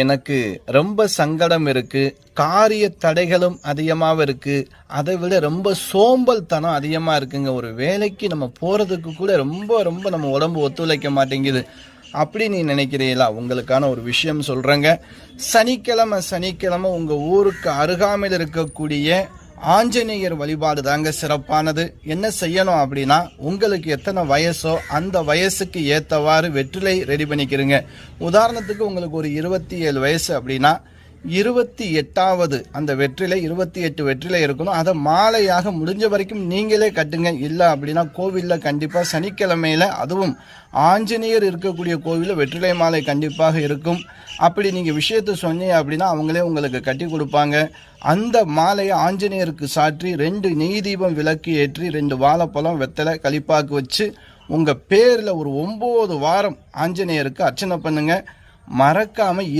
எனக்கு ரொம்ப சங்கடம் இருக்கு. காரிய தடைகளும் அதிகமாவே இருக்கு. அதை விட ரொம்ப சோம்பல்தனம் அதிகமா இருக்குங்க. ஒரு வேலைக்கு நம்ம போறதுக்கு கூட ரொம்ப ரொம்ப நம்ம உடம்பு ஒத்துழைக்க மாட்டேங்குது. அப்படி நீ நினைக்கிறீங்களா? உங்களுக்கான ஒரு விஷயம் சொல்றேங்க. சனிக்கிழமை சனிக்கிழமை உங்க ஊருக்கு அருகாமையில் இருக்கக்கூடிய ஆஞ்சநேயர் வழிபாடு தாங்க சிறப்பானது. என்ன செய்யணும் அப்படின்னா, உங்களுக்கு எத்தனை வயசோ அந்த வயசுக்கு ஏற்றவாறு வெற்றிலை ரெடி பண்ணிக்கிறங்க. உதாரணத்துக்கு உங்களுக்கு ஒரு 27 வயசு அப்படின்னா 28வது அந்த வெற்றிலை 28 வெற்றிலை இருக்கணும். அதை மாலையாக முடிஞ்ச வரைக்கும் நீங்களே கட்டுங்க. இல்லை அப்படின்னா கோவிலில் கண்டிப்பாக சனிக்கிழமையில், அதுவும் ஆஞ்சநேயர் இருக்கக்கூடிய கோவிலில் வெற்றிலை மாலை கண்டிப்பாக இருக்கும். அப்படி நீங்கள் விஷயத்தை சொன்னீங்க அப்படின்னா அவங்களே உங்களுக்கு கட்டி கொடுப்பாங்க. அந்த மாலையை ஆஞ்சநேயருக்கு சாற்றி 2 நெய் தீபம் விளக்கு ஏற்றி 2 வாழைப்பழம் வெத்தலை களிப்பாக்கு வச்சு உங்கள் பேரில் ஒரு 9 வாரம் ஆஞ்சநேயருக்கு அர்ச்சனை பண்ணுங்க. மறக்காமல்